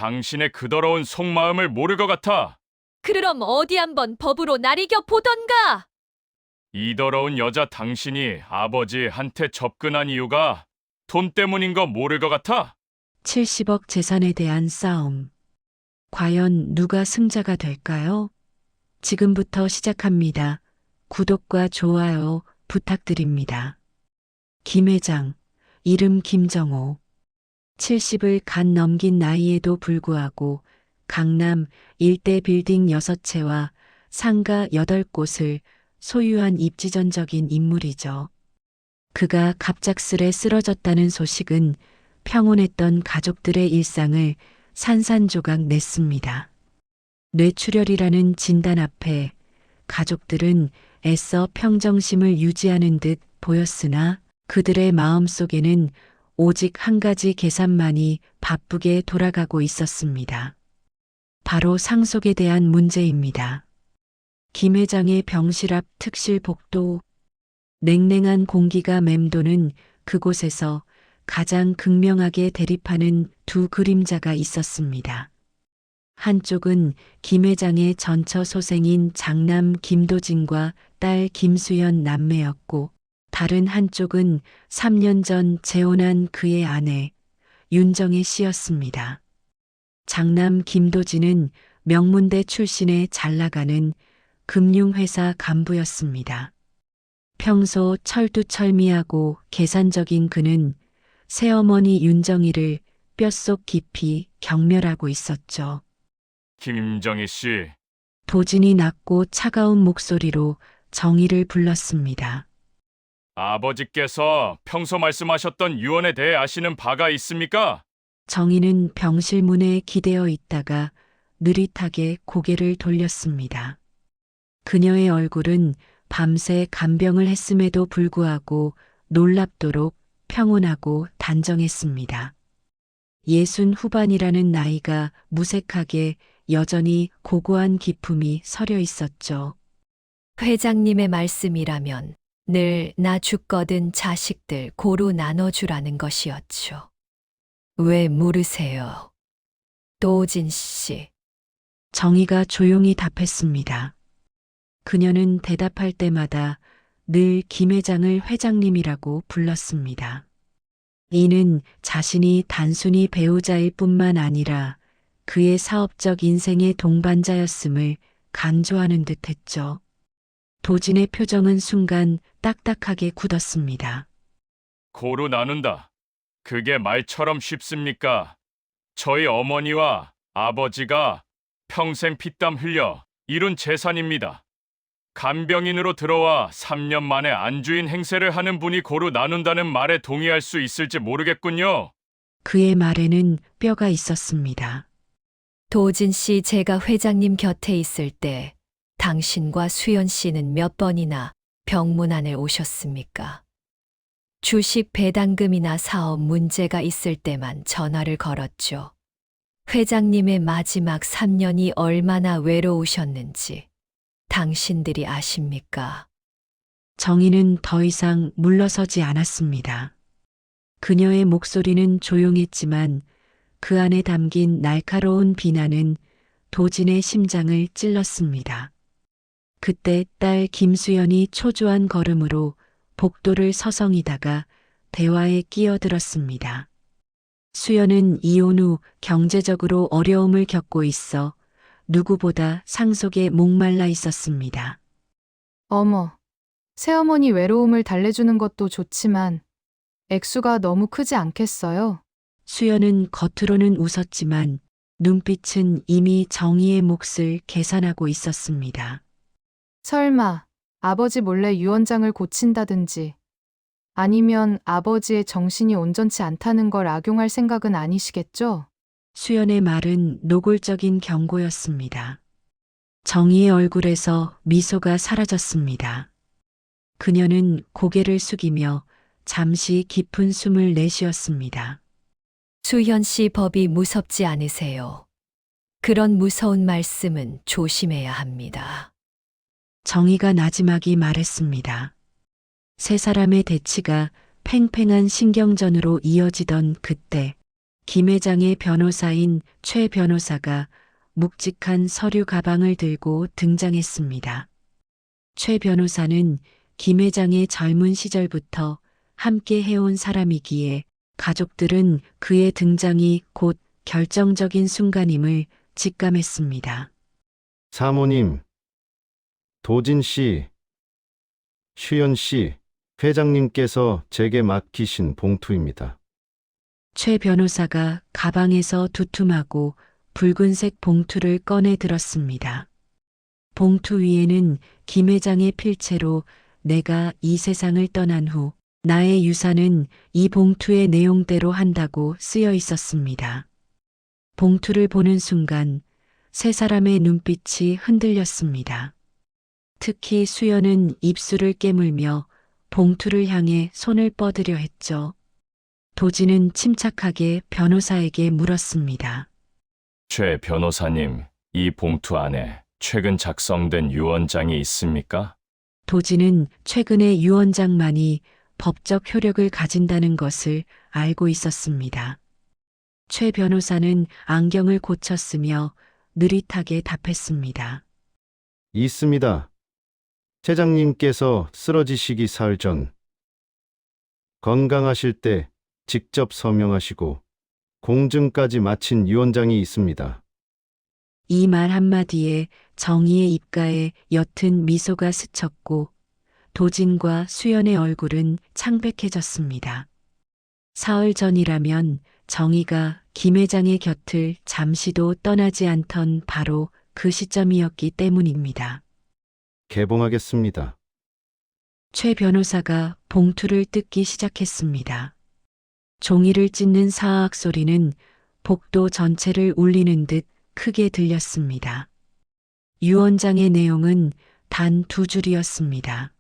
당신의 그 더러운 속마음을 모를 것 같아. 그럼 어디 한번 법으로 날 이겨 보던가. 이 더러운 여자 당신이 아버지한테 접근한 이유가 돈 때문인 거 모를 것 같아? 70억 재산에 대한 싸움. 과연 누가 승자가 될까요? 지금부터 시작합니다. 구독과 좋아요 부탁드립니다. 김 회장, 이름 김정호. 70을 간 넘긴 나이에도 불구하고 강남 일대 빌딩 6채와 상가 8곳을 소유한 입지전적인 인물이죠. 그가 갑작스레 쓰러졌다는 소식은 평온했던 가족들의 일상을 산산조각 냈습니다. 뇌출혈이라는 진단 앞에 가족들은 애써 평정심을 유지하는 듯 보였으나 그들의 마음속에는 오직 한 가지 계산만이 바쁘게 돌아가고 있었습니다. 바로 상속에 대한 문제입니다. 김 회장의 병실 앞 특실 복도. 냉랭한 공기가 맴도는 그곳에서 가장 극명하게 대립하는 두 그림자가 있었습니다. 한쪽은 김 회장의 전처 소생인 장남 김도진과 딸 김수연 남매였고, 다른 한쪽은 3년 전 재혼한 그의 아내 윤정혜 씨였습니다. 장남 김도진은 명문대 출신의 잘나가는 금융회사 간부였습니다. 평소 철두철미하고 계산적인 그는 새어머니 윤정희를 뼛속 깊이 경멸하고 있었죠. 김정희 씨, 도진이 낮고 차가운 목소리로 정희를 불렀습니다. 아버지께서 평소 말씀하셨던 유언에 대해 아시는 바가 있습니까? 정희는 병실 문에 기대어 있다가 느릿하게 고개를 돌렸습니다. 그녀의 얼굴은 밤새 간병을 했음에도 불구하고 놀랍도록 평온하고 단정했습니다. 60 후반이라는 나이가 무색하게 여전히 고고한 기품이 서려 있었죠. 회장님의 말씀이라면 늘 나 죽거든 자식들 고루 나눠주라는 것이었죠. 왜 물으세요? 도진 씨. 정희가 조용히 답했습니다. 그녀는 대답할 때마다 늘 김 회장을 회장님이라고 불렀습니다. 이는 자신이 단순히 배우자일 뿐만 아니라 그의 사업적 인생의 동반자였음을 강조하는 듯 했죠. 도진의 표정은 순간 딱딱하게 굳었습니다. 고루 나눈다. 그게 말처럼 쉽습니까? 저희 어머니와 아버지가 평생 피땀 흘려 이룬 재산입니다. 간병인으로 들어와 3년 만에 안주인 행세를 하는 분이 고루 나눈다는 말에 동의할 수 있을지 모르겠군요. 그의 말에는 뼈가 있었습니다. 도진 씨, 제가 회장님 곁에 있을 때 당신과 수연 씨는 몇 번이나 병문안에 오셨습니까? 주식 배당금이나 사업 문제가 있을 때만 전화를 걸었죠. 회장님의 마지막 3년이 얼마나 외로우셨는지 당신들이 아십니까? 정희는 더 이상 물러서지 않았습니다. 그녀의 목소리는 조용했지만 그 안에 담긴 날카로운 비난은 도진의 심장을 찔렀습니다. 그때 딸 김수연이 초조한 걸음으로 복도를 서성이다가 대화에 끼어들었습니다. 수연은 이혼 후 경제적으로 어려움을 겪고 있어 누구보다 상속에 목말라 있었습니다. 어머, 새어머니 외로움을 달래주는 것도 좋지만 액수가 너무 크지 않겠어요? 수연은 겉으로는 웃었지만 눈빛은 이미 정희의 몫을 계산하고 있었습니다. 설마 아버지 몰래 유언장을 고친다든지 아니면 아버지의 정신이 온전치 않다는 걸 악용할 생각은 아니시겠죠? 수연의 말은 노골적인 경고였습니다. 정희의 얼굴에서 미소가 사라졌습니다. 그녀는 고개를 숙이며 잠시 깊은 숨을 내쉬었습니다. 수현 씨, 법이 무섭지 않으세요? 그런 무서운 말씀은 조심해야 합니다. 정희가 나지막이 말했습니다. 세 사람의 대치가 팽팽한 신경전으로 이어지던 그때 김 회장의 변호사인 최 변호사가 묵직한 서류 가방을 들고 등장했습니다. 최 변호사는 김 회장의 젊은 시절부터 함께 해온 사람이기에 가족들은 그의 등장이 곧 결정적인 순간임을 직감했습니다. 사모님, 도진 씨, 슈연 씨, 회장님께서 제게 맡기신 봉투입니다. 최 변호사가 가방에서 두툼하고 붉은색 봉투를 꺼내 들었습니다. 봉투 위에는 김 회장의 필체로 내가 이 세상을 떠난 후 나의 유산은 이 봉투의 내용대로 한다고 쓰여 있었습니다. 봉투를 보는 순간 세 사람의 눈빛이 흔들렸습니다. 특히 수연은 입술을 깨물며 봉투를 향해 손을 뻗으려 했죠. 도진은 침착하게 변호사에게 물었습니다. 최 변호사님, 이 봉투 안에 최근 작성된 유언장이 있습니까? 도진은 최근에 유언장만이 법적 효력을 가진다는 것을 알고 있었습니다. 최 변호사는 안경을 고쳤으며 느릿하게 답했습니다. 있습니다. 회장님께서 쓰러지시기 사흘 전 건강하실 때 직접 서명하시고 공증까지 마친 유언장이 있습니다. 이 말 한마디에 정희의 입가에 옅은 미소가 스쳤고 도진과 수연의 얼굴은 창백해졌습니다. 사흘 전이라면 정희가 김 회장의 곁을 잠시도 떠나지 않던 바로 그 시점이었기 때문입니다. 개봉하겠습니다. 최 변호사가 봉투를 뜯기 시작했습니다. 종이를 찢는 사악 소리는 복도 전체를 울리는 듯 크게 들렸습니다. 유언장의 내용은 단 2줄이었습니다.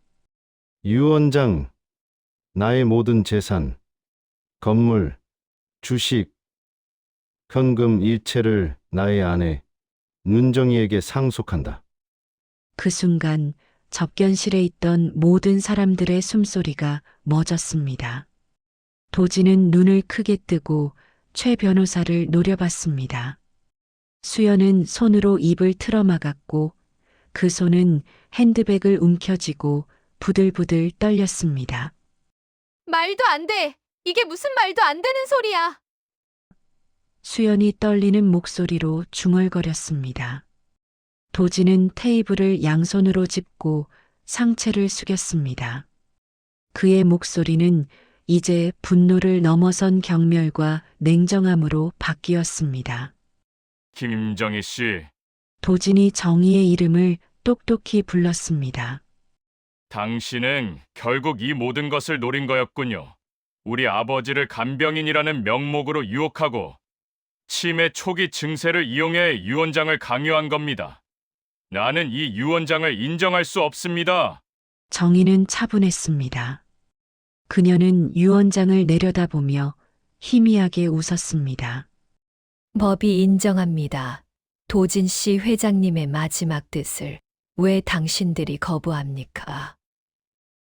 유언장, 나의 모든 재산, 건물, 주식, 현금 일체를 나의 아내 문정희에게 상속한다. 그 순간 접견실에 있던 모든 사람들의 숨소리가 멎었습니다. 도진은 눈을 크게 뜨고 최 변호사를 노려봤습니다. 수연은 손으로 입을 틀어막았고 그 손은 핸드백을 움켜쥐고 부들부들 떨렸습니다. 말도 안 돼. 이게 무슨 말도 안 되는 소리야. 수연이 떨리는 목소리로 중얼거렸습니다. 도진은 테이블을 양손으로 짚고 상체를 숙였습니다. 그의 목소리는 이제 분노를 넘어선 경멸과 냉정함으로 바뀌었습니다. 김정희 씨, 도진이 정희의 이름을 똑똑히 불렀습니다. 당신은 결국 이 모든 것을 노린 거였군요. 우리 아버지를 간병인이라는 명목으로 유혹하고 치매 초기 증세를 이용해 유언장을 강요한 겁니다. 나는 이 유언장을 인정할 수 없습니다. 정희는 차분했습니다. 그녀는 유언장을 내려다보며 희미하게 웃었습니다. 법이 인정합니다. 도진 씨 회장님의 마지막 뜻을 왜 당신들이 거부합니까?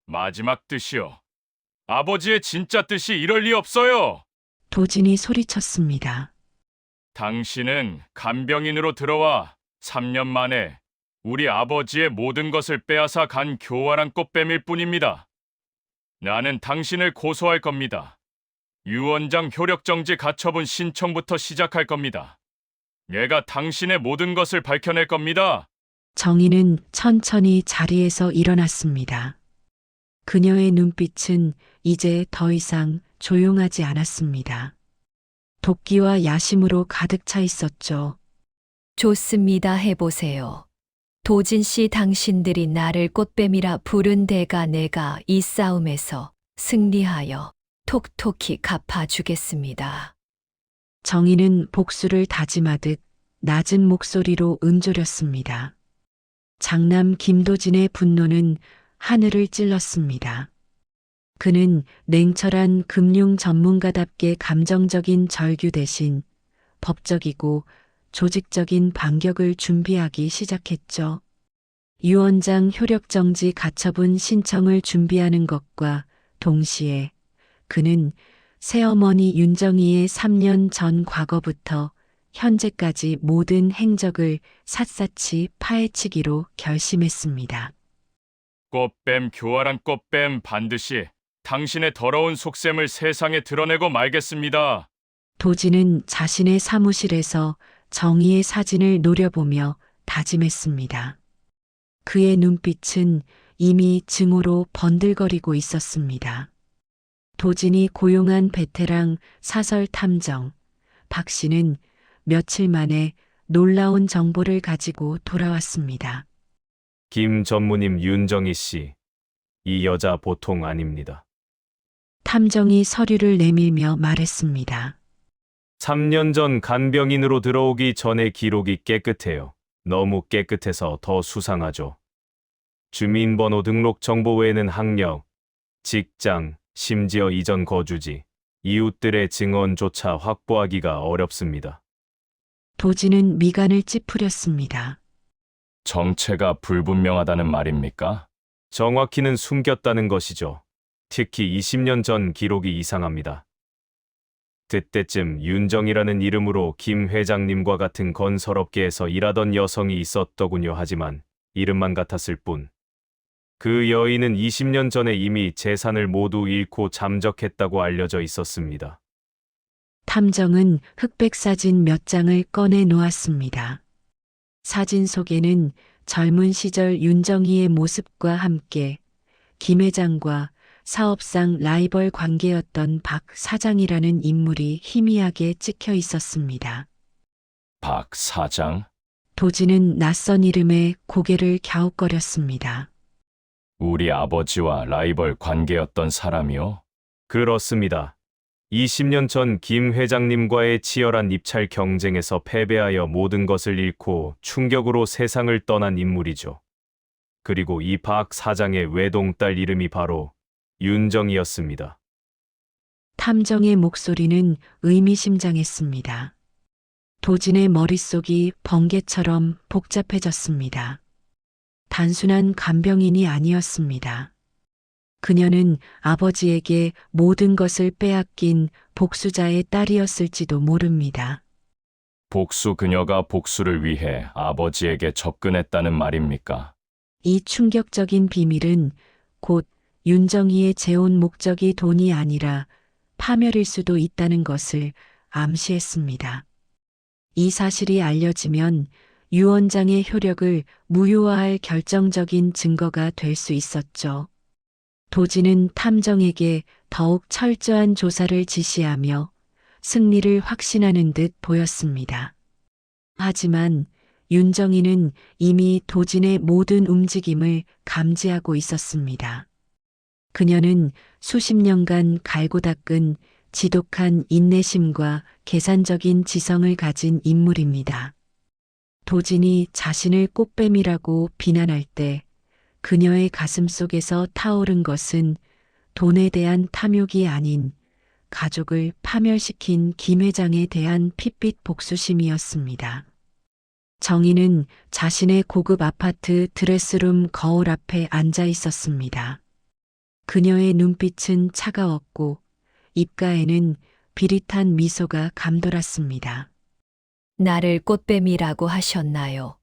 마지막 뜻이요. 아버지의 진짜 뜻이 이럴 리 없어요. 도진이 소리쳤습니다. 당신은 간병인으로 들어와 3년 만에 우리 아버지의 모든 것을 빼앗아 간 교활한 꽃뱀일 뿐입니다. 나는 당신을 고소할 겁니다. 유언장 효력정지 가처분 신청부터 시작할 겁니다. 내가 당신의 모든 것을 밝혀낼 겁니다. 정희는 천천히 자리에서 일어났습니다. 그녀의 눈빛은 이제 더 이상 조용하지 않았습니다. 도끼와 야심으로 가득 차 있었죠. 좋습니다. 해보세요. 도진 씨 당신들이 나를 꽃뱀이라 부른 대가 내가 이 싸움에서 승리하여 톡톡히 갚아주겠습니다. 정희는 복수를 다짐하듯 낮은 목소리로 은조렸습니다. 장남 김도진의 분노는 하늘을 찔렀습니다. 그는 냉철한 금융 전문가답게 감정적인 절규 대신 법적이고 조직적인 반격을 준비하기 시작했죠. 유언장 효력정지 가처분 신청을 준비하는 것과 동시에 그는 새어머니 윤정이의 3년 전 과거부터 현재까지 모든 행적을 샅샅이 파헤치기로 결심했습니다. 꽃뱀 교활한 꽃뱀 반드시 당신의 더러운 속셈을 세상에 드러내고 말겠습니다. 도진은 자신의 사무실에서 정의의 사진을 노려보며 다짐했습니다. 그의 눈빛은 이미 증오로 번들거리고 있었습니다. 도진이 고용한 베테랑 사설 탐정 박 씨는 며칠 만에 놀라운 정보를 가지고 돌아왔습니다. 김 전무님 윤정희 씨, 이 여자 보통 아닙니다. 탐정이 서류를 내밀며 말했습니다. 3년 전 간병인으로 들어오기 전의 기록이 깨끗해요. 너무 깨끗해서 더 수상하죠. 주민번호 등록 정보 외에는 학력, 직장, 심지어 이전 거주지, 이웃들의 증언조차 확보하기가 어렵습니다. 도진은 미간을 찌푸렸습니다. 정체가 불분명하다는 말입니까? 정확히는 숨겼다는 것이죠. 특히 20년 전 기록이 이상합니다. 그때쯤 윤정이라는 이름으로 김 회장님과 같은 건설업계에서 일하던 여성이 있었더군요. 하지만 이름만 같았을 뿐. 그 여인은 20년 전에 이미 재산을 모두 잃고 잠적했다고 알려져 있었습니다. 탐정은 흑백 사진 몇 장을 꺼내 놓았습니다. 사진 속에는 젊은 시절 윤정희의 모습과 함께 김 회장과 사업상 라이벌 관계였던 박 사장이라는 인물이 희미하게 찍혀 있었습니다. 박 사장? 도진은 낯선 이름에 고개를 갸웃거렸습니다. 우리 아버지와 라이벌 관계였던 사람이요? 그렇습니다. 20년 전 김 회장님과의 치열한 입찰 경쟁에서 패배하여 모든 것을 잃고 충격으로 세상을 떠난 인물이죠. 그리고 이 박 사장의 외동딸 이름이 바로 윤정이었습니다. 탐정의 목소리는 의미심장했습니다. 도진의 머릿속이 번개처럼 복잡해졌습니다. 단순한 간병인이 아니었습니다. 그녀는 아버지에게 모든 것을 빼앗긴 복수자의 딸이었을지도 모릅니다. 복수 그녀가 복수를 위해 아버지에게 접근했다는 말입니까? 이 충격적인 비밀은 곧 윤정희의 재혼 목적이 돈이 아니라 파멸일 수도 있다는 것을 암시했습니다. 이 사실이 알려지면 유 원장의 효력을 무효화할 결정적인 증거가 될 수 있었죠. 도진은 탐정에게 더욱 철저한 조사를 지시하며 승리를 확신하는 듯 보였습니다. 하지만 윤정희는 이미 도진의 모든 움직임을 감지하고 있었습니다. 그녀는 수십 년간 갈고 닦은 지독한 인내심과 계산적인 지성을 가진 인물입니다. 도진이 자신을 꽃뱀이라고 비난할 때 그녀의 가슴 속에서 타오른 것은 돈에 대한 탐욕이 아닌 가족을 파멸시킨 김 회장에 대한 핏빛 복수심이었습니다. 정희는 자신의 고급 아파트 드레스룸 거울 앞에 앉아 있었습니다. 그녀의 눈빛은 차가웠고 입가에는 비릿한 미소가 감돌았습니다. 나를 꽃뱀이라고 하셨나요?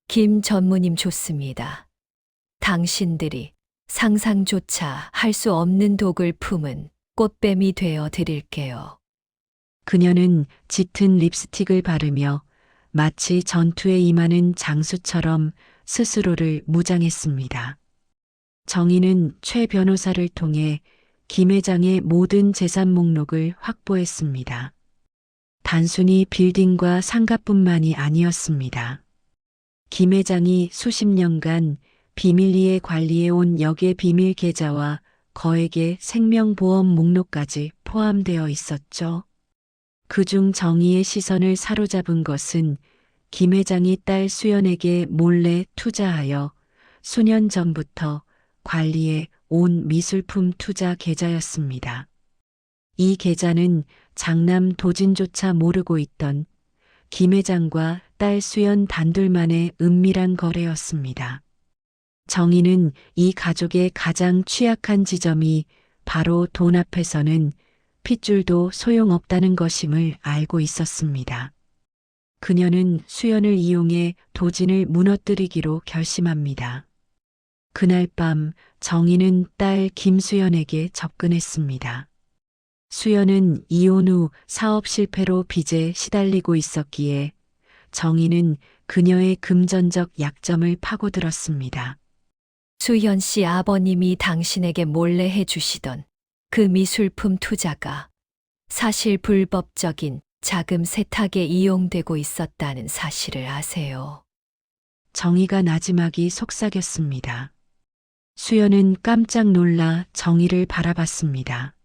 김 전무님 좋습니다. 당신들이 상상조차 할 수 없는 독을 품은 꽃뱀이 되어 드릴게요. 그녀는 짙은 립스틱을 바르며 마치 전투에 임하는 장수처럼 스스로를 무장했습니다. 정희는 최 변호사를 통해 김 회장의 모든 재산 목록을 확보했습니다. 단순히 빌딩과 상가뿐만이 아니었습니다. 김 회장이 수십 년간 비밀리에 관리해온 역의 비밀 계좌와 거액의 생명보험 목록까지 포함되어 있었죠. 그중 정의의 시선을 사로잡은 것은 김 회장이 딸 수연에게 몰래 투자하여 수년 전부터 관리해 온 미술품 투자 계좌였습니다. 이 계좌는 장남 도진조차 모르고 있던 김 회장과 딸 수연 단둘만의 은밀한 거래였습니다. 정희는 이 가족의 가장 취약한 지점이 바로 돈 앞에서는 핏줄도 소용없다는 것임을 알고 있었습니다. 그녀는 수연을 이용해 도진을 무너뜨리기로 결심합니다. 그날 밤 정희는 딸 김수연에게 접근했습니다. 수연은 이혼 후 사업 실패로 빚에 시달리고 있었기에 정희는 그녀의 금전적 약점을 파고들었습니다. 수연 씨 아버님이 당신에게 몰래 해주시던 그 미술품 투자가 사실 불법적인 자금 세탁에 이용되고 있었다는 사실을 아세요. 정희가 나지막이 속삭였습니다. 수연은 깜짝 놀라 정희를 바라봤습니다.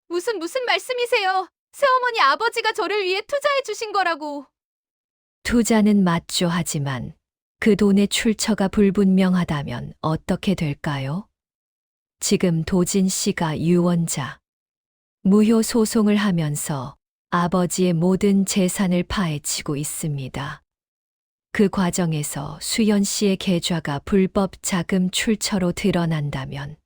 무슨 말씀이세요? 새어머니 아버지가 저를 위해 투자해 주신 거라고. 투자는 맞죠. 하지만 그 돈의 출처가 불분명하다면 어떻게 될까요? 지금 도진 씨가 유언자, 무효 소송을 하면서 아버지의 모든 재산을 파헤치고 있습니다. 그 과정에서 수연 씨의 계좌가 불법 자금 출처로 드러난다면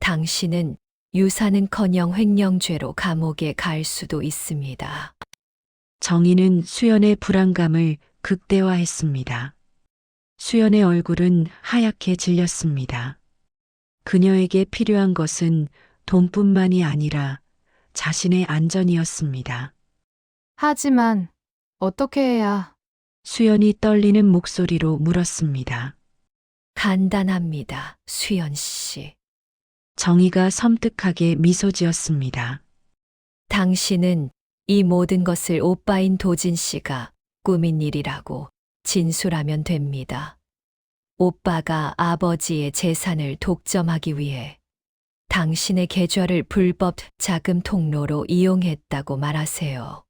당신은 유산은커녕 횡령죄로 감옥에 갈 수도 있습니다. 정희는 수연의 불안감을 극대화했습니다. 수연의 얼굴은 하얗게 질렸습니다. 그녀에게 필요한 것은 돈뿐만이 아니라 자신의 안전이었습니다. 하지만 어떻게 해야? 수연이 떨리는 목소리로 물었습니다. 간단합니다, 수연 씨. 정희가 섬뜩하게 미소 지었습니다. 당신은 이 모든 것을 오빠인 도진 씨가 꾸민 일이라고 진술하면 됩니다. 오빠가 아버지의 재산을 독점하기 위해 당신의 계좌를 불법 자금 통로로 이용했다고 말하세요.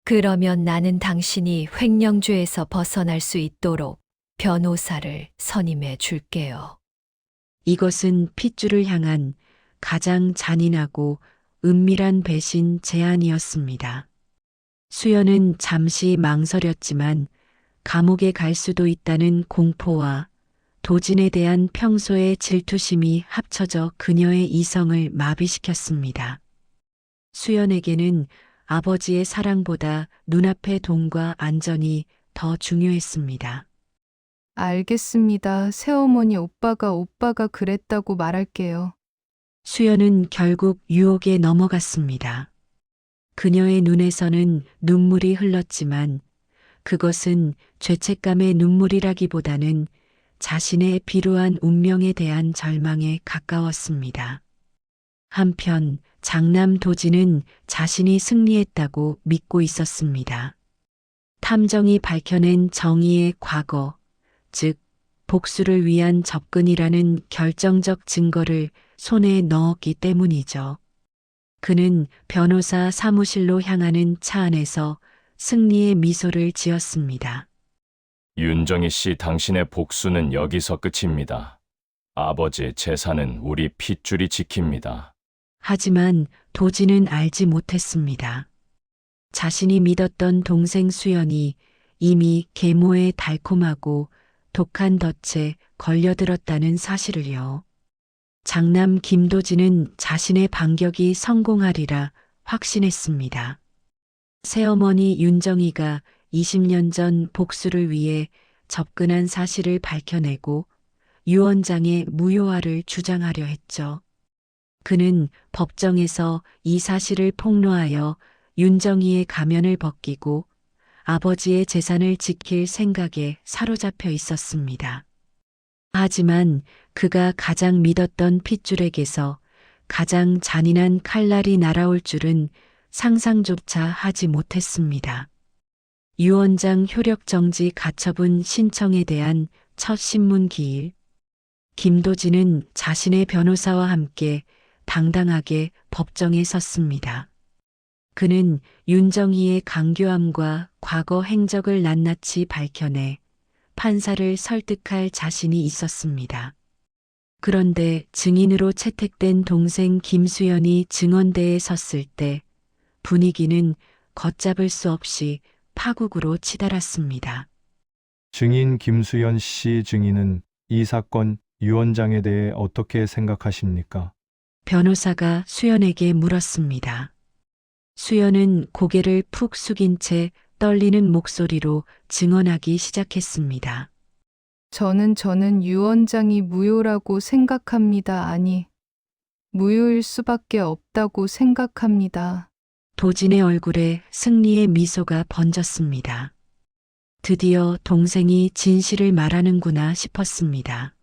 그러면 나는 당신이 횡령죄에서 벗어날 수 있도록 변호사를 선임해 줄게요. 이것은 핏줄을 향한 가장 잔인하고 은밀한 배신 제안이었습니다. 수연은 잠시 망설였지만 감옥에 갈 수도 있다는 공포와 도진에 대한 평소의 질투심이 합쳐져 그녀의 이성을 마비시켰습니다. 수연에게는 아버지의 사랑보다 눈앞의 돈과 안전이 더 중요했습니다. 알겠습니다. 새어머니 오빠가 그랬다고 말할게요. 수연은 결국 유혹에 넘어갔습니다. 그녀의 눈에서는 눈물이 흘렀지만 그것은 죄책감의 눈물이라기보다는 자신의 비루한 운명에 대한 절망에 가까웠습니다. 한편 장남 도진은 자신이 승리했다고 믿고 있었습니다. 탐정이 밝혀낸 정의의 과거, 즉 복수를 위한 접근이라는 결정적 증거를 손에 넣었기 때문이죠. 그는 변호사 사무실로 향하는 차 안에서 승리의 미소를 지었습니다. 윤정희 씨, 당신의 복수는 여기서 끝입니다. 아버지의 재산은 우리 핏줄이 지킵니다. 하지만 도진은 알지 못했습니다. 자신이 믿었던 동생 수연이 이미 계모의 달콤하고 독한 덫에 걸려들었다는 사실을요. 장남 김도진은 자신의 반격이 성공하리라 확신했습니다. 새어머니 윤정희가 20년 전 복수를 위해 접근한 사실을 밝혀내고 유언장의 무효화를 주장하려 했죠. 그는 법정에서 이 사실을 폭로하여 윤정희의 가면을 벗기고 아버지의 재산을 지킬 생각에 사로잡혀 있었습니다. 하지만 그가 가장 믿었던 핏줄에게서 가장 잔인한 칼날이 날아올 줄은 상상조차 하지 못했습니다. 유언장 효력정지 가처분 신청에 대한 첫 신문 기일, 김도진은 자신의 변호사와 함께 당당하게 법정에 섰습니다. 그는 윤정희의 강교함과 과거 행적을 낱낱이 밝혀내 판사를 설득할 자신이 있었습니다. 그런데 증인으로 채택된 동생 김수연이 증언대에 섰을 때 분위기는 걷잡을 수 없이 파국으로 치달았습니다. 증인 김수연 씨, 증인은 이 사건 유언장에 대해 어떻게 생각하십니까? 변호사가 수연에게 물었습니다. 수연은 고개를 푹 숙인 채 떨리는 목소리로 증언하기 시작했습니다. 저는 유 원장이 무효라고 생각합니다. 아니, 무효일 수밖에 없다고 생각합니다. 도진의 얼굴에 승리의 미소가 번졌습니다. 드디어 동생이 진실을 말하는구나 싶었습니다.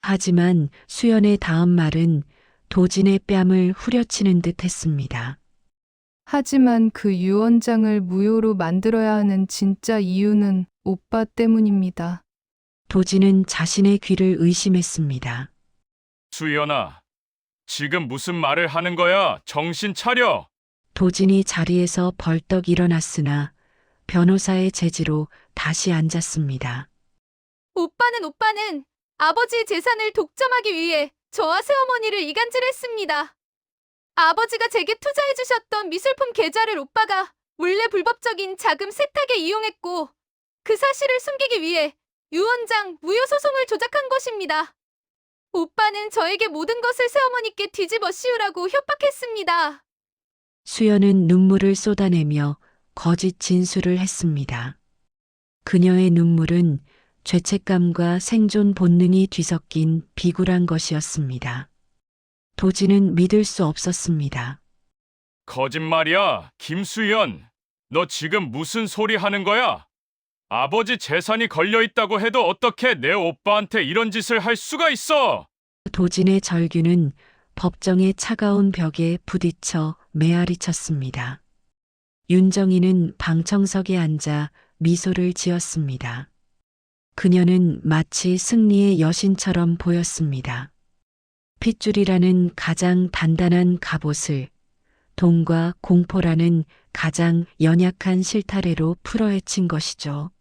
하지만 수연의 다음 말은 도진의 뺨을 후려치는 듯 했습니다. 하지만 그 유 원장을 무효로 만들어야 하는 진짜 이유는 오빠 때문입니다. 도진은 자신의 귀를 의심했습니다. 수연아, 지금 무슨 말을 하는 거야? 정신 차려! 도진이 자리에서 벌떡 일어났으나 변호사의 제지로 다시 앉았습니다. 오빠는 아버지의 재산을 독점하기 위해 저와 새어머니를 이간질했습니다. 아버지가 제게 투자해 주셨던 미술품 계좌를 오빠가 몰래 불법적인 자금 세탁에 이용했고 그 사실을 숨기기 위해 유 원장 무효 소송을 조작한 것입니다. 오빠는 저에게 모든 것을 새어머니께 뒤집어 씌우라고 협박했습니다. 수연은 눈물을 쏟아내며 거짓 진술을 했습니다. 그녀의 눈물은 죄책감과 생존 본능이 뒤섞인 비굴한 것이었습니다. 도진은 믿을 수 없었습니다. 거짓말이야, 김수연. 너 지금 무슨 소리 하는 거야? 아버지 재산이 걸려 있다고 해도 어떻게 내 오빠한테 이런 짓을 할 수가 있어? 도진의 절규는 법정의 차가운 벽에 부딪혀 메아리 쳤습니다. 윤정이는 방청석에 앉아 미소를 지었습니다. 그녀는 마치 승리의 여신처럼 보였습니다. 핏줄이라는 가장 단단한 갑옷을 돈과 공포라는 가장 연약한 실타래로 풀어헤친 것이죠.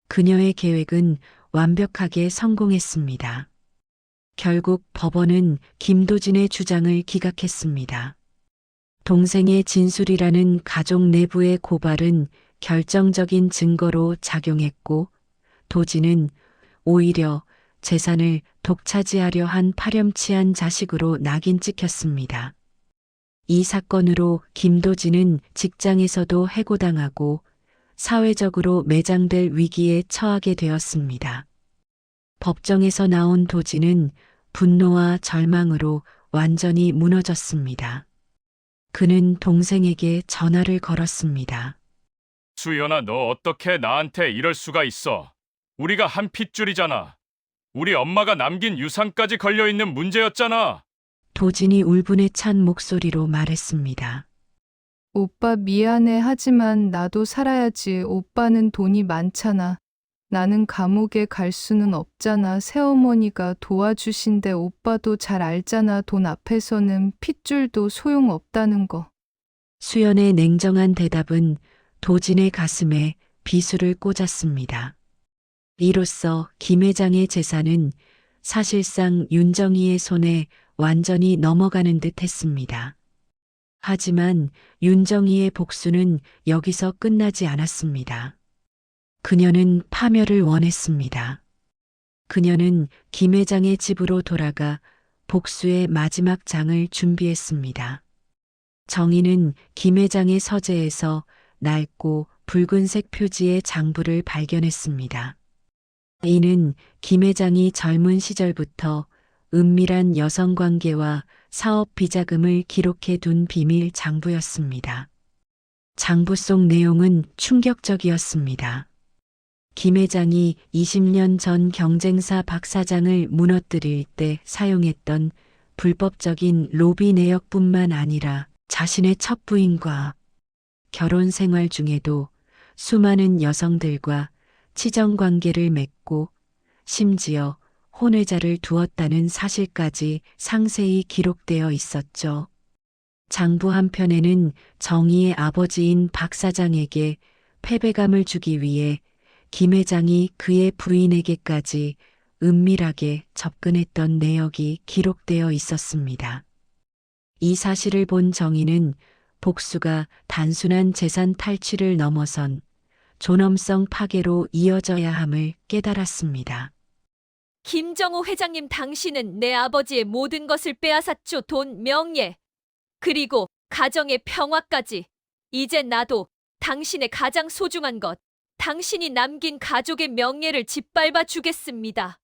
그녀의 계획은 완벽하게 성공했습니다. 결국 법원은 김도진의 주장을 기각했습니다. 동생의 진술이라는 가족 내부의 고발은 결정적인 증거로 작용했고 도진은 오히려 재산을 독차지하려 한 파렴치한 자식으로 낙인 찍혔습니다. 이 사건으로 김도진은 직장에서도 해고당하고 사회적으로 매장될 위기에 처하게 되었습니다. 법정에서 나온 도진은 분노와 절망으로 완전히 무너졌습니다. 그는 동생에게 전화를 걸었습니다. 수연아, 너 어떻게 나한테 이럴 수가 있어? 우리가 한 핏줄이잖아. 우리 엄마가 남긴 유산까지 걸려있는 문제였잖아. 도진이 울분에 찬 목소리로 말했습니다. 오빠 미안해. 하지만 나도 살아야지. 오빠는 돈이 많잖아. 나는 감옥에 갈 수는 없잖아. 새어머니가 도와주신데 오빠도 잘 알잖아. 돈 앞에서는 핏줄도 소용없다는 거. 수연의 냉정한 대답은 도진의 가슴에 비수를 꽂았습니다. 이로써 김 회장의 재산은 사실상 윤정이의 손에 완전히 넘어가는 듯 했습니다. 하지만 윤정이의 복수는 여기서 끝나지 않았습니다. 그녀는 파멸을 원했습니다. 그녀는 김 회장의 집으로 돌아가 복수의 마지막 장을 준비했습니다. 정희는 김 회장의 서재에서 낡고 붉은색 표지의 장부를 발견했습니다. 이는 김 회장이 젊은 시절부터 은밀한 여성 관계와 사업 비자금을 기록해 둔 비밀 장부였습니다. 장부 속 내용은 충격적이었습니다. 김 회장이 20년 전 경쟁사 박 사장을 무너뜨릴 때 사용했던 불법적인 로비 내역뿐만 아니라 자신의 첫 부인과 결혼 생활 중에도 수많은 여성들과 치정 관계를 맺고 심지어 혼외자를 두었다는 사실까지 상세히 기록되어 있었죠. 장부 한편에는 정희의 아버지인 박 사장에게 패배감을 주기 위해 김 회장이 그의 부인에게까지 은밀하게 접근했던 내역이 기록되어 있었습니다. 이 사실을 본 정희는 복수가 단순한 재산 탈취를 넘어선 존엄성 파괴로 이어져야 함을 깨달았습니다. 김정호 회장님, 당신은 내 아버지의 모든 것을 빼앗았죠. 돈, 명예. 그리고 가정의 평화까지. 이제 나도 당신의 가장 소중한 것, 당신이 남긴 가족의 명예를 짓밟아 주겠습니다.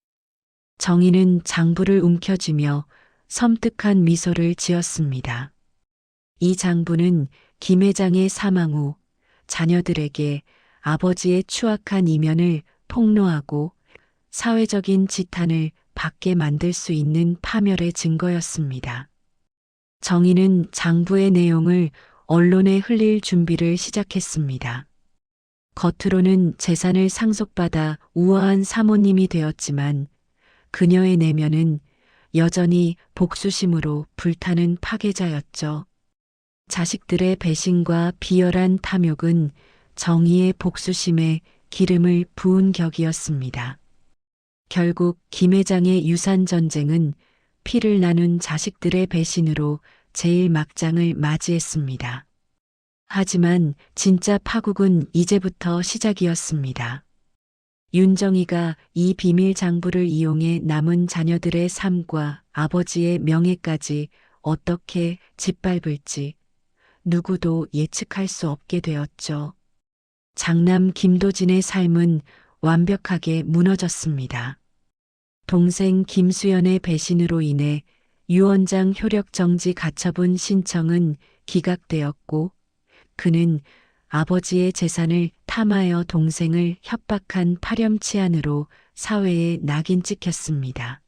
정희는 장부를 움켜쥐며 섬뜩한 미소를 지었습니다. 이 장부는 김 회장의 사망 후 자녀들에게 아버지의 추악한 이면을 폭로하고 사회적인 지탄을 받게 만들 수 있는 파멸의 증거였습니다. 정희는 장부의 내용을 언론에 흘릴 준비를 시작했습니다. 겉으로는 재산을 상속받아 우아한 사모님이 되었지만 그녀의 내면은 여전히 복수심으로 불타는 파괴자였죠. 자식들의 배신과 비열한 탐욕은 정의의 복수심에 기름을 부은 격이었습니다. 결국 김 회장의 유산 전쟁은 피를 나눈 자식들의 배신으로 제일 막장을 맞이했습니다. 하지만 진짜 파국은 이제부터 시작이었습니다. 윤정이가 이 비밀 장부를 이용해 남은 자녀들의 삶과 아버지의 명예까지 어떻게 짓밟을지 누구도 예측할 수 없게 되었죠. 장남 김도진의 삶은 완벽하게 무너졌습니다. 동생 김수연의 배신으로 인해 유언장 효력 정지 가처분 신청은 기각되었고 그는 아버지의 재산을 탐하여 동생을 협박한 파렴치한으로 사회에 낙인 찍혔습니다.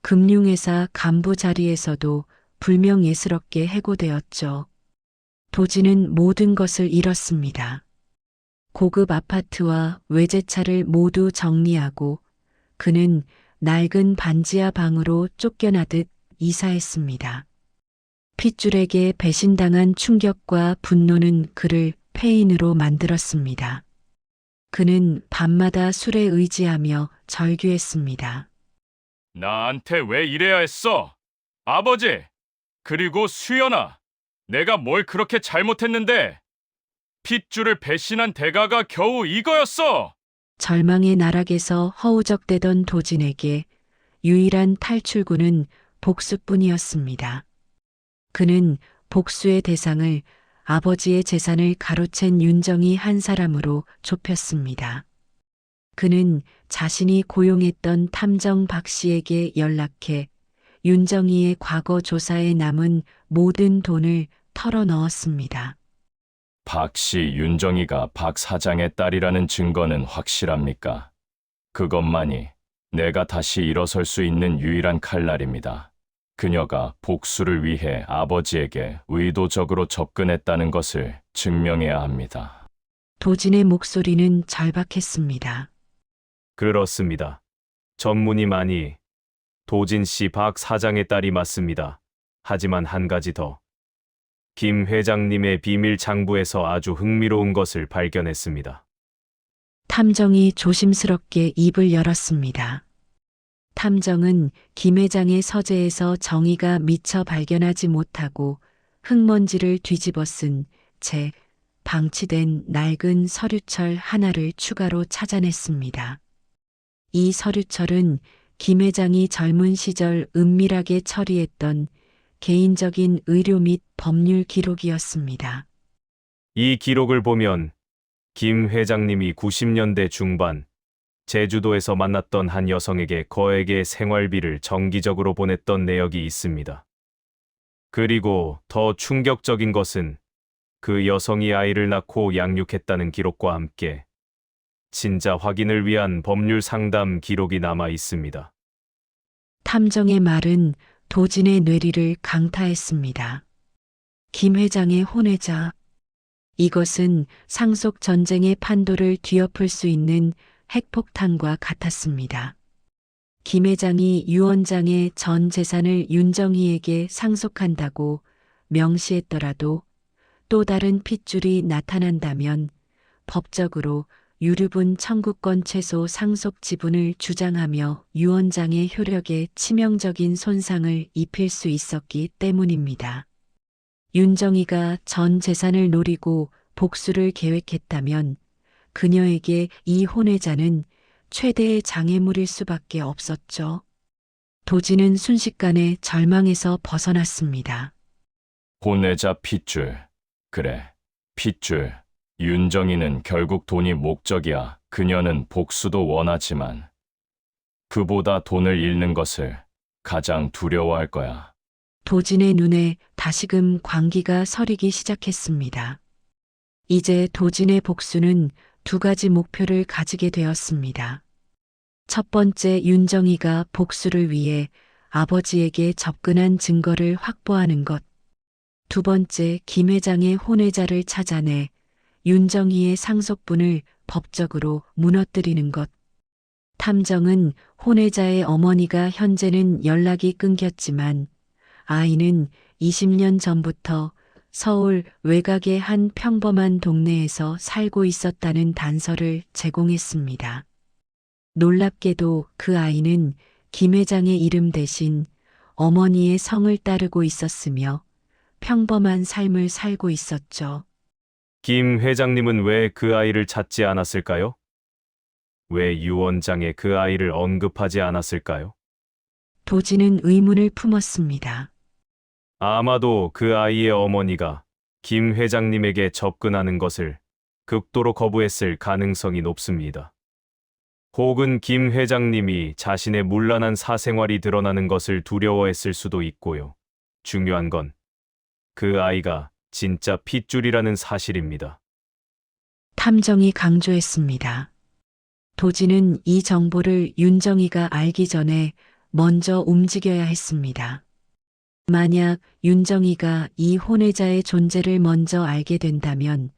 금융회사 간부 자리에서도 불명예스럽게 해고되었죠. 도진은 모든 것을 잃었습니다. 고급 아파트와 외제차를 모두 정리하고 그는 낡은 반지하 방으로 쫓겨나듯 이사했습니다. 핏줄에게 배신당한 충격과 분노는 그를 폐인으로 만들었습니다. 그는 밤마다 술에 의지하며 절규했습니다. 나한테 왜 이래야 했어? 아버지! 그리고 수연아! 내가 뭘 그렇게 잘못했는데? 핏줄을 배신한 대가가 겨우 이거였어! 절망의 나락에서 허우적대던 도진에게 유일한 탈출구는 복수뿐이었습니다. 그는 복수의 대상을 아버지의 재산을 가로챈 윤정이 한 사람으로 좁혔습니다. 그는 자신이 고용했던 탐정 박 씨에게 연락해 윤정이의 과거 조사에 남은 모든 돈을 털어넣었습니다. 박 씨 윤정이가 박 사장의 딸이라는 증거는 확실합니까? 그것만이 내가 다시 일어설 수 있는 유일한 칼날입니다. 그녀가 복수를 위해 아버지에게 의도적으로 접근했다는 것을 증명해야 합니다. 도진의 목소리는 절박했습니다. 그렇습니다. 전무님아니, 도진 씨 박 사장의 딸이 맞습니다. 하지만 한 가지 더. 김 회장님의 비밀 장부에서 아주 흥미로운 것을 발견했습니다. 탐정이 조심스럽게 입을 열었습니다. 탐정은 김 회장의 서재에서 정의가 미처 발견하지 못하고 흙먼지를 뒤집어 쓴 채 방치된 낡은 서류철 하나를 추가로 찾아냈습니다. 이 서류철은 김 회장이 젊은 시절 은밀하게 처리했던 개인적인 의료 및 법률 기록이었습니다. 이 기록을 보면 김 회장님이 90년대 중반 제주도에서 만났던 한 여성에게 거액의 생활비를 정기적으로 보냈던 내역이 있습니다. 그리고 더 충격적인 것은 그 여성이 아이를 낳고 양육했다는 기록과 함께 진짜 확인을 위한 법률 상담 기록이 남아 있습니다. 탐정의 말은 도진의 뇌리를 강타했습니다. 김 회장의 혼외자. 이것은 상속 전쟁의 판도를 뒤엎을 수 있는 핵폭탄과 같았습니다. 김 회장이 유언장의 전 재산을 윤정희에게 상속한다고 명시했더라도 또 다른 핏줄이 나타난다면 법적으로 유류분 청구권 최소 상속 지분을 주장하며 유언장의 효력에 치명적인 손상을 입힐 수 있었기 때문입니다. 윤정희가 전 재산을 노리고 복수를 계획했다면 그녀에게 이 혼외자는 최대의 장애물일 수밖에 없었죠. 도진은 순식간에 절망에서 벗어났습니다. 혼외자 핏줄. 그래, 핏줄. 윤정이는 결국 돈이 목적이야. 그녀는 복수도 원하지만 그보다 돈을 잃는 것을 가장 두려워할 거야. 도진의 눈에 다시금 광기가 서리기 시작했습니다. 이제 도진의 복수는 두 가지 목표를 가지게 되었습니다. 첫 번째, 윤정이가 복수를 위해 아버지에게 접근한 증거를 확보하는 것. 두 번째, 김 회장의 혼외자를 찾아내 윤정이의 상속분을 법적으로 무너뜨리는 것. 탐정은 혼외자의 어머니가 현재는 연락이 끊겼지만 아이는 20년 전부터 서울 외곽의 한 평범한 동네에서 살고 있었다는 단서를 제공했습니다. 놀랍게도 그 아이는 김 회장의 이름 대신 어머니의 성을 따르고 있었으며 평범한 삶을 살고 있었죠. 김 회장님은 왜 그 아이를 찾지 않았을까요? 왜 유 원장의 그 아이를 언급하지 않았을까요? 도진은 의문을 품었습니다. 아마도 그 아이의 어머니가 김 회장님에게 접근하는 것을 극도로 거부했을 가능성이 높습니다. 혹은 김 회장님이 자신의 문란한 사생활이 드러나는 것을 두려워했을 수도 있고요. 중요한 건 그 아이가 진짜 핏줄이라는 사실입니다. 탐정이 강조했습니다. 도진은 이 정보를 윤정이가 알기 전에 먼저 움직여야 했습니다. 만약 윤정이가 이 혼외자의 존재를 먼저 알게 된다면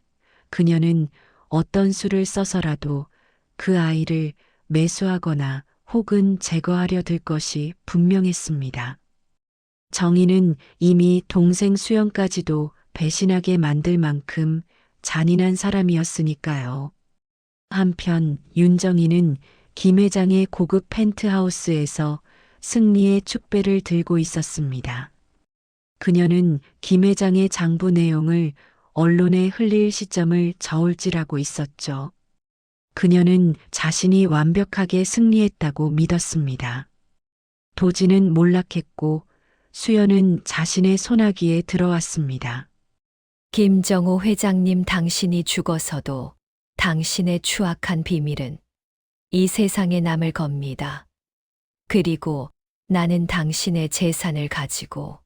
그녀는 어떤 수를 써서라도 그 아이를 매수하거나 혹은 제거하려 들 것이 분명했습니다. 정의는 이미 동생 수영까지도 배신하게 만들 만큼 잔인한 사람이었으니까요. 한편 윤정이는 김 회장의 고급 펜트하우스에서 승리의 축배를 들고 있었습니다. 그녀는 김 회장의 장부 내용을 언론에 흘릴 시점을 저울질하고 있었죠. 그녀는 자신이 완벽하게 승리했다고 믿었습니다. 도진은 몰락했고 수연은 자신의 소나기에 들어왔습니다. 김정호 회장님, 당신이 죽어서도 당신의 추악한 비밀은 이 세상에 남을 겁니다. 그리고 나는 당신의 재산을 가지고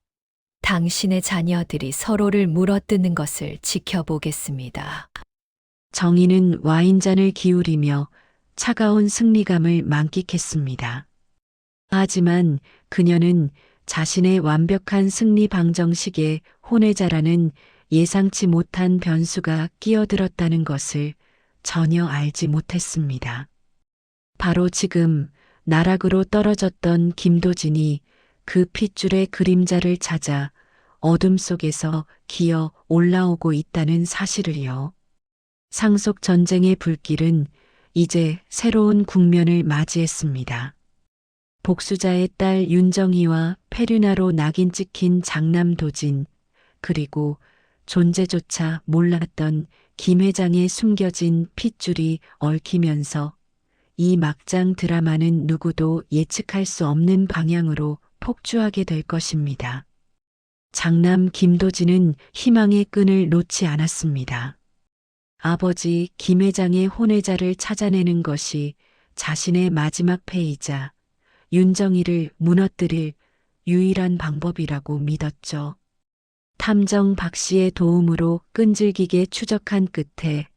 당신의 자녀들이 서로를 물어뜯는 것을 지켜보겠습니다. 정의는 와인잔을 기울이며 차가운 승리감을 만끽했습니다. 하지만 그녀는 자신의 완벽한 승리 방정식에 혼외자라는 예상치 못한 변수가 끼어들었다는 것을 전혀 알지 못했습니다. 바로 지금 나락으로 떨어졌던 김도진이 그 핏줄의 그림자를 찾아 어둠 속에서 기어 올라오고 있다는 사실을요. 상속 전쟁의 불길은 이제 새로운 국면을 맞이했습니다. 복수자의 딸 윤정이와 페류나로 낙인 찍힌 장남 도진, 그리고 존재조차 몰랐던 김 회장의 숨겨진 핏줄이 얽히면서 이 막장 드라마는 누구도 예측할 수 없는 방향으로 폭주하게 될 것입니다. 장남 김도진은 희망의 끈을 놓지 않았습니다. 아버지 김 회장의 혼외자를 찾아내는 것이 자신의 마지막 패이자 윤정이를 무너뜨릴 유일한 방법이라고 믿었죠. 탐정 박 씨의 도움으로 끈질기게 추적한 끝에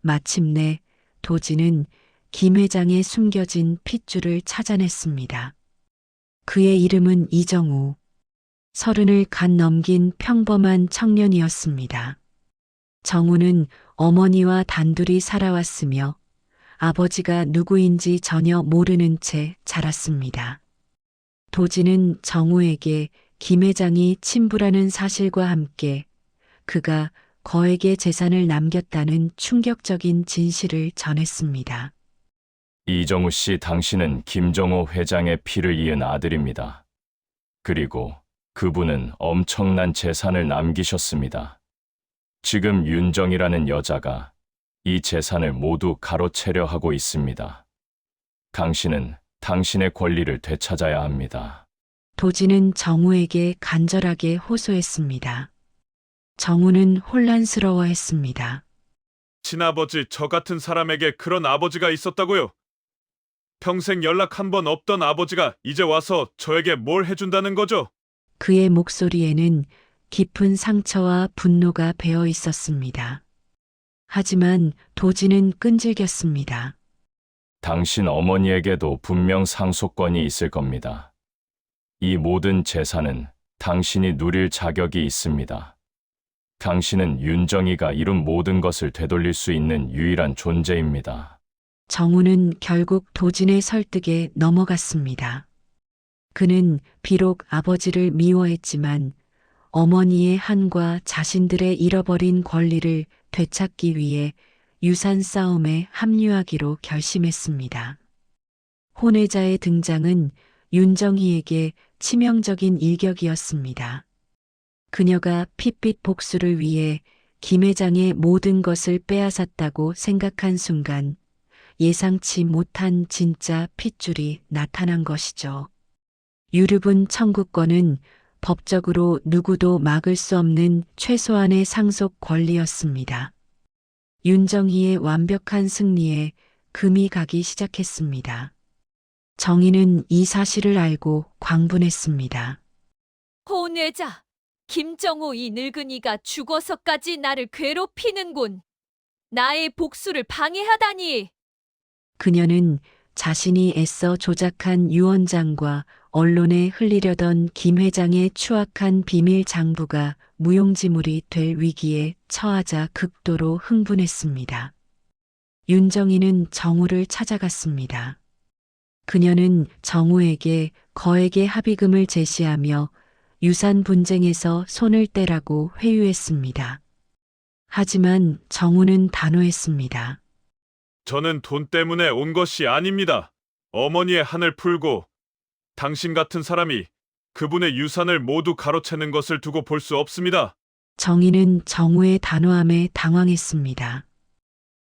마침내 도진은 김 회장의 숨겨진 핏줄을 찾아냈습니다. 그의 이름은 이정우. 30을 갓 넘긴 평범한 청년이었습니다. 정우는 어머니와 단둘이 살아왔으며 아버지가 누구인지 전혀 모르는 채 자랐습니다. 도진은 정우에게 김 회장이 친부라는 사실과 함께 그가 거액의 재산을 남겼다는 충격적인 진실을 전했습니다. 이정우 씨, 당신은 김정호 회장의 피를 이은 아들입니다. 그리고 그분은 엄청난 재산을 남기셨습니다. 지금 윤정이라는 여자가 이 재산을 모두 가로채려 하고 있습니다. 당신은 당신의 권리를 되찾아야 합니다. 도진은 정우에게 간절하게 호소했습니다. 정우는 혼란스러워했습니다. 친아버지 저 같은 사람에게 그런 아버지가 있었다고요? 평생 연락 한 번 없던 아버지가 이제 와서 저에게 뭘 해준다는 거죠? 그의 목소리에는 깊은 상처와 분노가 배어 있었습니다. 하지만 도지는 끈질겼습니다. 당신 어머니에게도 분명 상속권이 있을 겁니다. 이 모든 재산은 당신이 누릴 자격이 있습니다. 당신은 윤정이가 이룬 모든 것을 되돌릴 수 있는 유일한 존재입니다. 정우는 결국 도진의 설득에 넘어갔습니다. 그는 비록 아버지를 미워했지만 어머니의 한과 자신들의 잃어버린 권리를 되찾기 위해 유산 싸움에 합류하기로 결심했습니다. 혼외자의 등장은 윤정희에게 치명적인 일격이었습니다. 그녀가 핏빛 복수를 위해 김 회장의 모든 것을 빼앗았다고 생각한 순간 예상치 못한 진짜 핏줄이 나타난 것이죠. 유류분 청구권은 법적으로 누구도 막을 수 없는 최소한의 상속 권리였습니다. 윤정희의 완벽한 승리에 금이 가기 시작했습니다. 정희는 이 사실을 알고 광분했습니다. 혼외자, 김정호 이 늙은이가 죽어서까지 나를 괴롭히는군. 나의 복수를 방해하다니. 그녀는 자신이 애써 조작한 유언장과 언론에 흘리려던 김 회장의 추악한 비밀 장부가 무용지물이 될 위기에 처하자 극도로 흥분했습니다. 윤정희는 정우를 찾아갔습니다. 그녀는 정우에게 거액의 합의금을 제시하며 유산 분쟁에서 손을 떼라고 회유했습니다. 하지만 정우는 단호했습니다. 저는 돈 때문에 온 것이 아닙니다. 어머니의 한을 풀고 당신 같은 사람이 그분의 유산을 모두 가로채는 것을 두고 볼 수 없습니다. 정희는 정우의 단호함에 당황했습니다.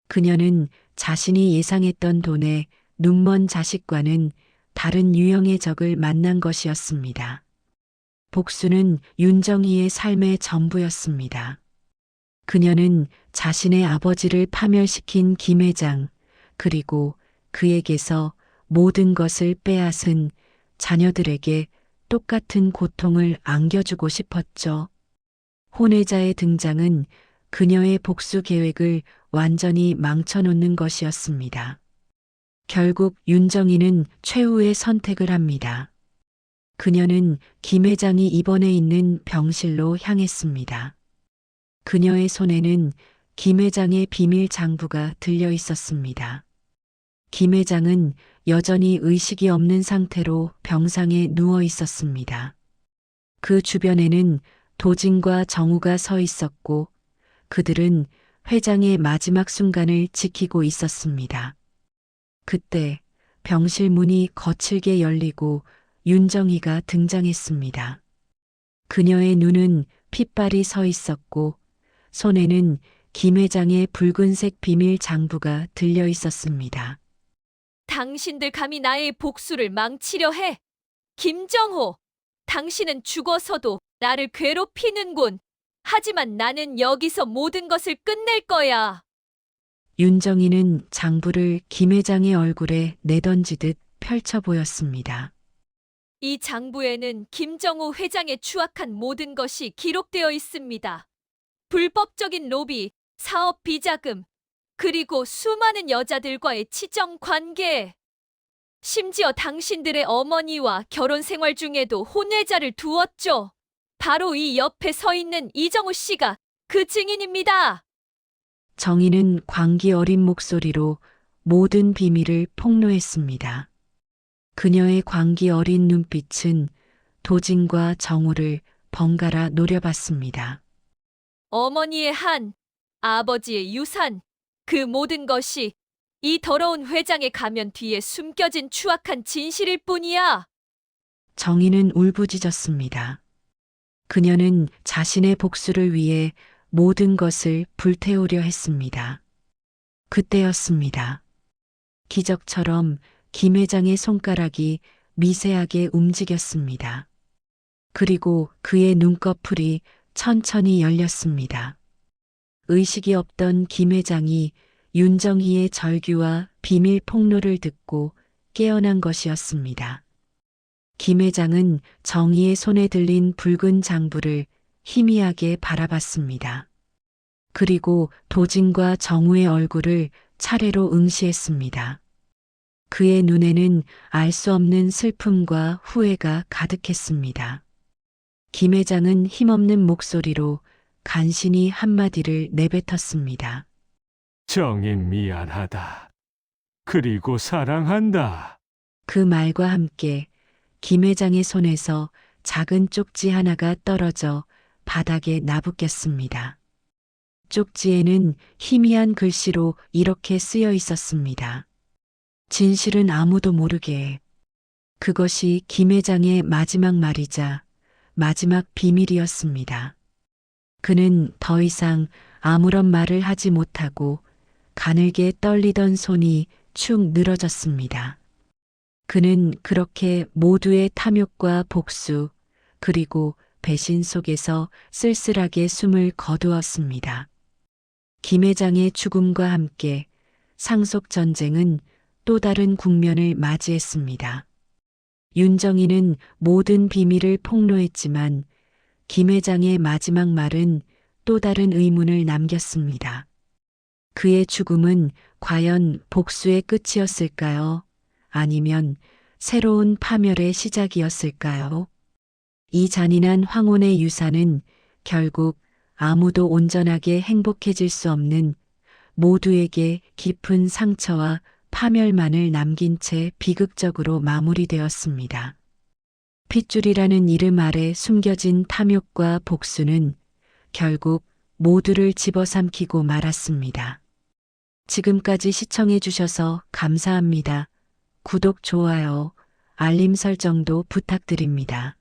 그녀는 자신이 예상했던 돈에 눈먼 자식과는 다른 유형의 적을 만난 것이었습니다. 복수는 윤정희의 삶의 전부였습니다. 그녀는 자신의 아버지를 파멸시킨 김 회장, 그리고 그에게서 모든 것을 빼앗은 자녀들에게 똑같은 고통을 안겨주고 싶었죠. 혼외자의 등장은 그녀의 복수 계획을 완전히 망쳐놓는 것이었습니다. 결국 윤정희는 최후의 선택을 합니다. 그녀는 김 회장이 입원해 있는 병실로 향했습니다. 그녀의 손에는 김 회장의 비밀 장부가 들려 있었습니다. 김 회장은 여전히 의식이 없는 상태로 병상에 누워 있었습니다. 그 주변에는 도진과 정우가 서 있었고 그들은 회장의 마지막 순간을 지키고 있었습니다. 그때 병실 문이 거칠게 열리고 윤정희가 등장했습니다. 그녀의 눈은 핏발이 서 있었고 손에는 김 회장의 붉은색 비밀 장부가 들려 있었습니다. 당신들 감히 나의 복수를 망치려 해. 김정호, 당신은 죽어서도 나를 괴롭히는군. 하지만 나는 여기서 모든 것을 끝낼 거야. 윤정희는 장부를 김 회장의 얼굴에 내던지듯 펼쳐 보였습니다. 이 장부에는 김정호 회장의 추악한 모든 것이 기록되어 있습니다. 불법적인 로비, 사업 비자금, 그리고 수많은 여자들과의 치정 관계. 심지어 당신들의 어머니와 결혼 생활 중에도 혼외자를 두었죠. 바로 이 옆에 서 있는 이정우 씨가 그 증인입니다. 정희는 광기 어린 목소리로 모든 비밀을 폭로했습니다. 그녀의 광기 어린 눈빛은 도진과 정우를 번갈아 노려봤습니다. 어머니의 한, 아버지의 유산, 그 모든 것이 이 더러운 회장의 가면 뒤에 숨겨진 추악한 진실일 뿐이야. 정희는 울부짖었습니다. 그녀는 자신의 복수를 위해 모든 것을 불태우려 했습니다. 그때였습니다. 기적처럼 김 회장의 손가락이 미세하게 움직였습니다. 그리고 그의 눈꺼풀이 천천히 열렸습니다. 의식이 없던 김 회장이 윤정희의 절규와 비밀 폭로를 듣고 깨어난 것이었습니다. 김 회장은 정희의 손에 들린 붉은 장부를 희미하게 바라봤습니다. 그리고 도진과 정우의 얼굴을 차례로 응시했습니다. 그의 눈에는 알 수 없는 슬픔과 후회가 가득했습니다. 김 회장은 힘없는 목소리로 간신히 한마디를 내뱉었습니다. 정이 미안하다. 그리고 사랑한다. 그 말과 함께 김 회장의 손에서 작은 쪽지 하나가 떨어져 바닥에 나부꼈습니다. 쪽지에는 희미한 글씨로 이렇게 쓰여 있었습니다. 진실은 아무도 모르게. 그것이 김 회장의 마지막 말이자 마지막 비밀이었습니다. 그는 더 이상 아무런 말을 하지 못하고 가늘게 떨리던 손이 축 늘어졌습니다. 그는 그렇게 모두의 탐욕과 복수, 그리고 배신 속에서 쓸쓸하게 숨을 거두었습니다. 김 회장의 죽음과 함께 상속 전쟁은 또 다른 국면을 맞이했습니다. 윤정희는 모든 비밀을 폭로했지만 김 회장의 마지막 말은 또 다른 의문을 남겼습니다. 그의 죽음은 과연 복수의 끝이었을까요? 아니면 새로운 파멸의 시작이었을까요? 이 잔인한 황혼의 유산은 결국 아무도 온전하게 행복해질 수 없는 모두에게 깊은 상처와 파멸만을 남긴 채 비극적으로 마무리되었습니다. 핏줄이라는 이름 아래 숨겨진 탐욕과 복수는 결국 모두를 집어삼키고 말았습니다. 지금까지 시청해 주셔서 감사합니다. 구독, 좋아요, 알림 설정도 부탁드립니다.